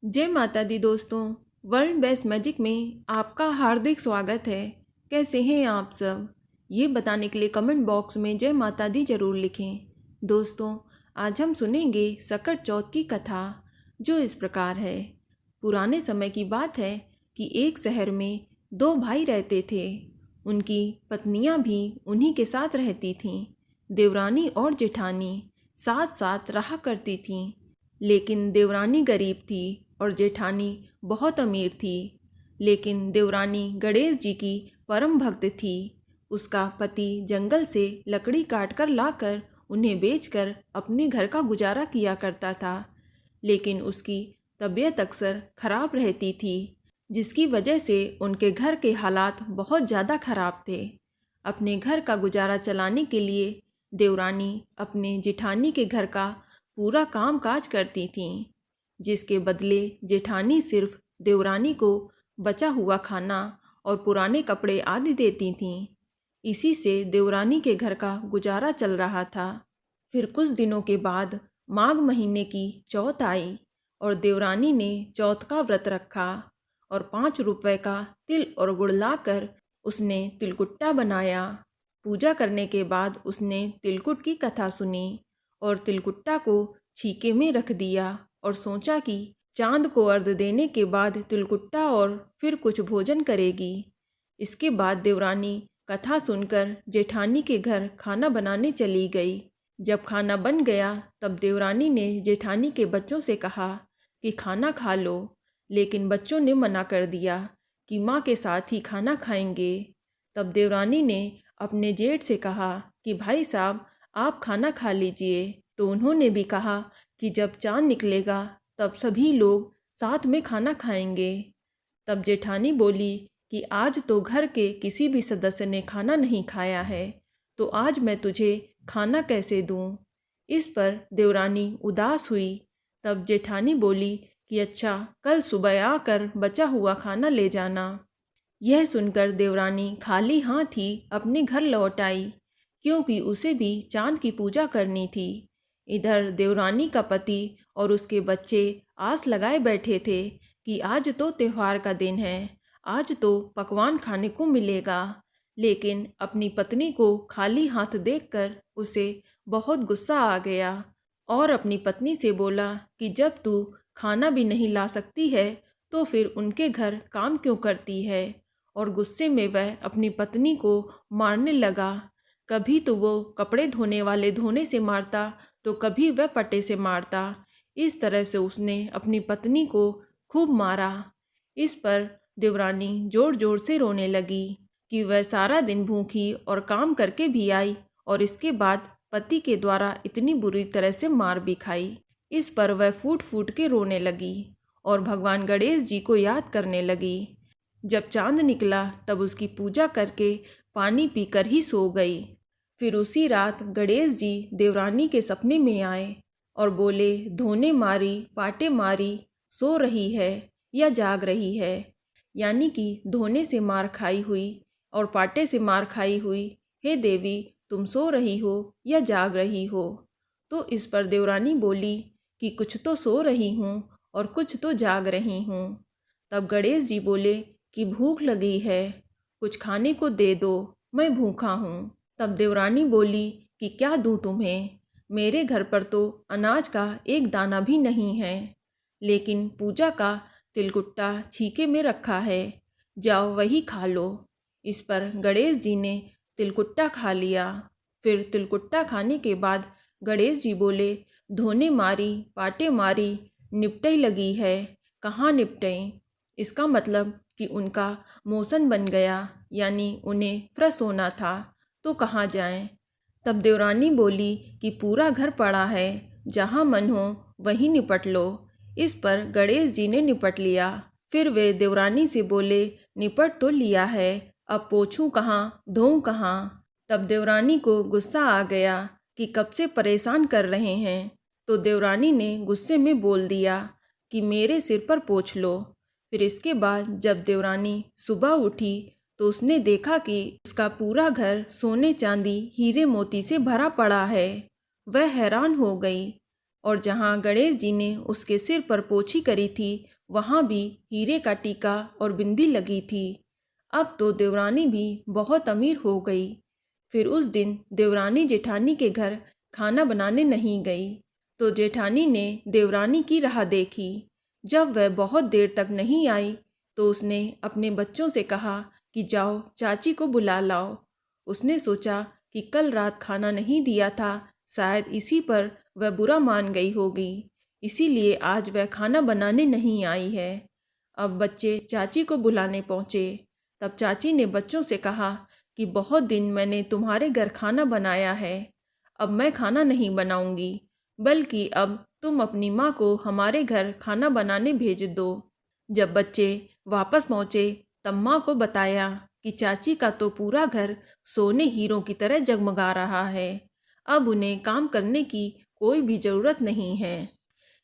जय माता दी दोस्तों। वर्ल्ड बेस्ट मैजिक में आपका हार्दिक स्वागत है। कैसे हैं आप सब? ये बताने के लिए कमेंट बॉक्स में जय माता दी जरूर लिखें। दोस्तों, आज हम सुनेंगे सकट चौथ की कथा, जो इस प्रकार है। पुराने समय की बात है कि एक शहर में दो भाई रहते थे। उनकी पत्नियां भी उन्हीं के साथ रहती थीं। देवरानी और जेठानी साथ साथ रहा करती थीं। लेकिन देवरानी गरीब थी और जेठानी बहुत अमीर थी। लेकिन देवरानी गणेश जी की परम भक्त थी। उसका पति जंगल से लकड़ी काट कर लाकर उन्हें बेचकर अपने घर का गुजारा किया करता था। लेकिन उसकी तबीयत अक्सर खराब रहती थी, जिसकी वजह से उनके घर के हालात बहुत ज़्यादा खराब थे। अपने घर का गुजारा चलाने के लिए देवरानी अपने जेठानी के घर का पूरा काम काज करती थीं, जिसके बदले जेठानी सिर्फ देवरानी को बचा हुआ खाना और पुराने कपड़े आदि देती थीं। इसी से देवरानी के घर का गुजारा चल रहा था। फिर कुछ दिनों के बाद माघ महीने की चौथ आई और देवरानी ने चौथ का व्रत रखा और 5 रुपए का तिल और गुड़ लाकर उसने तिलकुट्टा बनाया। पूजा करने के बाद उसने तिलकुट की कथा सुनी और तिलकुट्टा को छीके में रख दिया और सोचा कि चांद को अर्घ देने के बाद तिलकुट्टा और फिर कुछ भोजन करेगी। इसके बाद देवरानी कथा सुनकर जेठानी के घर खाना बनाने चली गई। जब खाना बन गया तब देवरानी ने जेठानी के बच्चों से कहा कि खाना खा लो, लेकिन बच्चों ने मना कर दिया कि माँ के साथ ही खाना खाएंगे। तब देवरानी ने अपने जेठ से कहा कि भाई साहब, आप खाना खा लीजिए। तो उन्होंने भी कहा कि जब चांद निकलेगा तब सभी लोग साथ में खाना खाएंगे। तब जेठानी बोली कि आज तो घर के किसी भी सदस्य ने खाना नहीं खाया है, तो आज मैं तुझे खाना कैसे दूं? इस पर देवरानी उदास हुई। तब जेठानी बोली कि अच्छा, कल सुबह आकर बचा हुआ खाना ले जाना। यह सुनकर देवरानी खाली हाथ ही अपने घर लौट आई, क्योंकि उसे भी चांद की पूजा करनी थी। इधर देवरानी का पति और उसके बच्चे आस लगाए बैठे थे कि आज तो त्योहार का दिन है, आज तो पकवान खाने को मिलेगा। लेकिन अपनी पत्नी को खाली हाथ देखकर उसे बहुत गुस्सा आ गया और अपनी पत्नी से बोला कि जब तू खाना भी नहीं ला सकती है तो फिर उनके घर काम क्यों करती है। और गुस्से में वह अपनी पत्नी को मारने लगा। कभी तो वो कपड़े धोने वाले धोने से मारता, तो कभी वह पट्टे से मारता। इस तरह से उसने अपनी पत्नी को खूब मारा। इस पर देवरानी जोर जोर से रोने लगी कि वह सारा दिन भूखी और काम करके भी आई और इसके बाद पति के द्वारा इतनी बुरी तरह से मार भी खाई। इस पर वह फूट फूट के रोने लगी और भगवान गणेश जी को याद करने लगी। जब चांद निकला तब उसकी पूजा करके पानी पीकर ही सो गई। फिर उसी रात गणेश जी देवरानी के सपने में आए और बोले, धोने मारी पाटे मारी, सो रही है या जाग रही है। यानी कि धोने से मार खाई हुई और पाटे से मार खाई हुई। हे देवी, तुम सो रही हो या जाग रही हो? तो इस पर देवरानी बोली कि कुछ तो सो रही हूँ और कुछ तो जाग रही हूँ। तब गणेश जी बोले कि भूख लगी है, कुछ खाने को दे दो, मैं भूखा हूँ। तब देवरानी बोली कि क्या दूँ तुम्हें? मेरे घर पर तो अनाज का एक दाना भी नहीं है, लेकिन पूजा का तिलकुट्टा छीके में रखा है, जाओ वही खा लो। इस पर गणेश जी ने तिलकुट्टा खा लिया। फिर तिलकुट्टा खाने के बाद गणेश जी बोले, धोने मारी पाटे मारी, निपटे लगी है, कहाँ निपटे? इसका मतलब कि उनका मोशन बन गया, यानी उन्हें फ्रस होना था, तो कहाँ जाएं? तब देवरानी बोली कि पूरा घर पड़ा है, जहाँ मन हो वहीं निपट लो। इस पर गणेश जी ने निपट लिया। फिर वे देवरानी से बोले, निपट तो लिया है, अब पोछूं कहाँ, धोऊं कहाँ? तब देवरानी को गुस्सा आ गया कि कब से परेशान कर रहे हैं। तो देवरानी ने गुस्से में बोल दिया कि मेरे सिर पर पोंछ लो। फिर इसके बाद जब देवरानी सुबह उठी तो उसने देखा कि उसका पूरा घर सोने चांदी हीरे मोती से भरा पड़ा है। वह हैरान हो गई और जहाँ गणेश जी ने उसके सिर पर पोछी करी थी वहाँ भी हीरे का टीका और बिंदी लगी थी। अब तो देवरानी भी बहुत अमीर हो गई। फिर उस दिन देवरानी जेठानी के घर खाना बनाने नहीं गई तो जेठानी ने देवरानी की राह देखी। जब वह बहुत देर तक नहीं आई तो उसने अपने बच्चों से कहा कि जाओ चाची को बुला लाओ। उसने सोचा कि कल रात खाना नहीं दिया था, शायद इसी पर वह बुरा मान गई होगी, इसीलिए आज वह खाना बनाने नहीं आई है। अब बच्चे चाची को बुलाने पहुँचे। तब चाची ने बच्चों से कहा कि बहुत दिन मैंने तुम्हारे घर खाना बनाया है, अब मैं खाना नहीं बनाऊंगी, बल्कि अब तुम अपनी माँ को हमारे घर खाना बनाने भेज दो। जब बच्चे वापस पहुँचे तब माँ को बताया कि चाची का तो पूरा घर सोने हीरों की तरह जगमगा रहा है, अब उन्हें काम करने की कोई भी ज़रूरत नहीं है।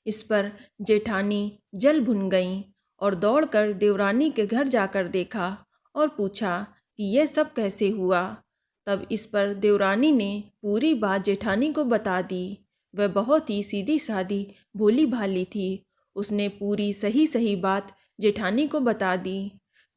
इस पर जेठानी जल भुन गईं और दौड़कर देवरानी के घर जाकर देखा और पूछा कि यह सब कैसे हुआ। तब इस पर देवरानी ने पूरी बात जेठानी को बता दी। वह बहुत ही सीधी सादी भोली भाली थी। उसने पूरी सही सही बात जेठानी को बता दी।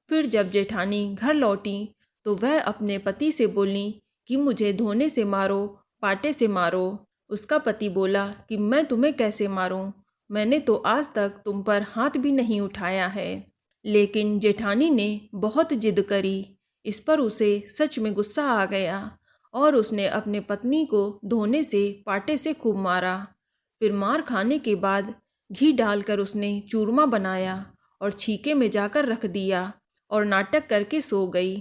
फिर जब जेठानी घर लौटी तो वह अपने पति से बोली कि मुझे धोने से मारो, पाटे से मारो। उसका पति बोला कि मैं तुम्हें कैसे मारूं, मैंने तो आज तक तुम पर हाथ भी नहीं उठाया है। लेकिन जेठानी ने बहुत जिद करी। इस पर उसे सच में गुस्सा आ गया और उसने अपने पत्नी को धोने से पाटे से खूब मारा। फिर मार खाने के बाद घी डालकर उसने चूरमा बनाया और छीके में जाकर रख दिया और नाटक करके सो गई।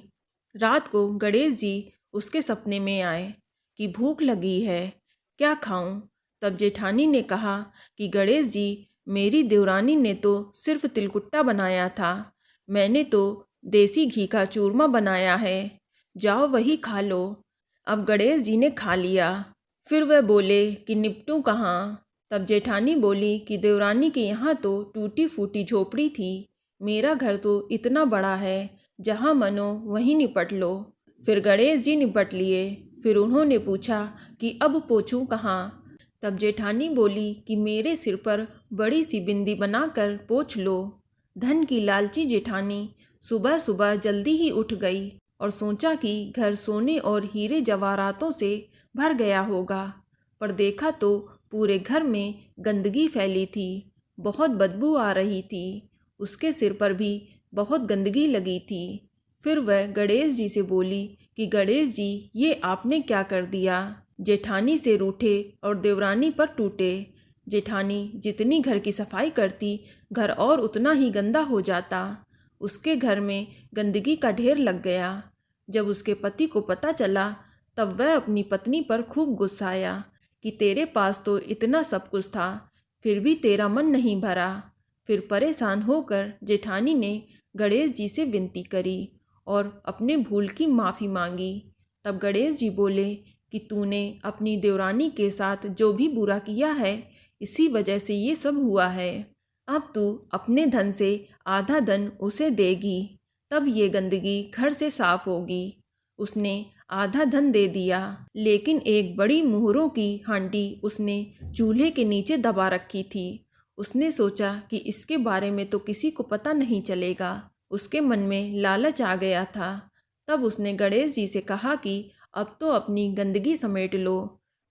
रात को गणेश जी उसके सपने में आए कि भूख लगी है, क्या खाऊं? तब जेठानी ने कहा कि गणेश जी, मेरी देवरानी ने तो सिर्फ तिलकुट्टा बनाया था, मैंने तो देसी घी का चूरमा बनाया है, जाओ वही खा लो। अब गणेश जी ने खा लिया। फिर वह बोले कि निपटूं कहाँ? तब जेठानी बोली कि देवरानी के यहाँ तो टूटी फूटी झोपड़ी थी, मेरा घर तो इतना बड़ा है, जहाँ मनो वहीं निपट लो। फिर गणेश जी निपट लिए। फिर उन्होंने पूछा कि अब पोछूं कहाँ? तब जेठानी बोली कि मेरे सिर पर बड़ी सी बिंदी बनाकर पोछ लो। धन की लालची जेठानी सुबह सुबह जल्दी ही उठ गई और सोचा कि घर सोने और हीरे जवाहरातों से भर गया होगा, पर देखा तो पूरे घर में गंदगी फैली थी, बहुत बदबू आ रही थी, उसके सिर पर भी बहुत गंदगी लगी थी। फिर वह गणेश जी से बोली कि गणेश जी, ये आपने क्या कर दिया? जेठानी से रूठे और देवरानी पर टूटे। जेठानी जितनी घर की सफाई करती, घर और उतना ही गंदा हो जाता। उसके घर में गंदगी का ढेर लग गया। जब उसके पति को पता चला तब वह अपनी पत्नी पर खूब गुस्साया कि तेरे पास तो इतना सब कुछ था, फिर भी तेरा मन नहीं भरा। फिर परेशान होकर जेठानी ने गणेश जी से विनती करी और अपने भूल की माफ़ी मांगी। तब गणेश जी बोले कि तूने अपनी देवरानी के साथ जो भी बुरा किया है, इसी वजह से ये सब हुआ है। अब तू अपने धन से आधा धन उसे देगी, तब ये गंदगी घर से साफ होगी। उसने आधा धन दे दिया, लेकिन एक बड़ी मोहरों की हांडी उसने चूल्हे के नीचे दबा रखी थी। उसने सोचा कि इसके बारे में तो किसी को पता नहीं चलेगा। उसके मन में लालच आ गया था। तब उसने गणेश जी से कहा कि अब तो अपनी गंदगी समेट लो।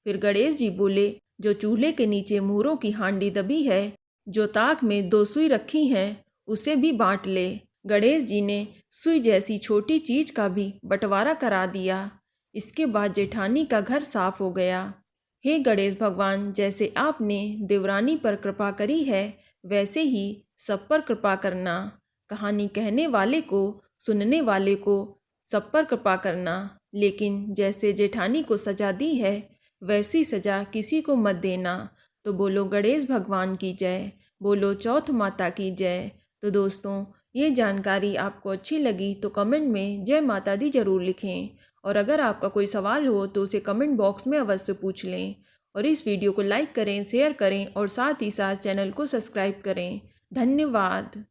फिर गणेश जी बोले, जो चूल्हे के नीचे मोहरों की हांडी दबी है, जो ताक में 2 सुई रखी हैं, उसे भी बांट ले। गणेश जी ने सुई जैसी छोटी चीज का भी बंटवारा करा दिया। इसके बाद जेठानी का घर साफ हो गया। हे गणेश भगवान, जैसे आपने देवरानी पर कृपा करी है, वैसे ही सब पर कृपा करना। कहानी कहने वाले को, सुनने वाले को सब पर कृपा करना, लेकिन जैसे जेठानी को सजा दी है, वैसी सजा किसी को मत देना। तो बोलो गणेश भगवान की जय, बोलो चौथ माता की जय। तो दोस्तों, ये जानकारी आपको अच्छी लगी तो कमेंट में जय माता दी ज़रूर लिखें, और अगर आपका कोई सवाल हो तो उसे कमेंट बॉक्स में अवश्य पूछ लें। और इस वीडियो को लाइक करें, शेयर करें और साथ ही साथ चैनल को सब्सक्राइब करें। धन्यवाद।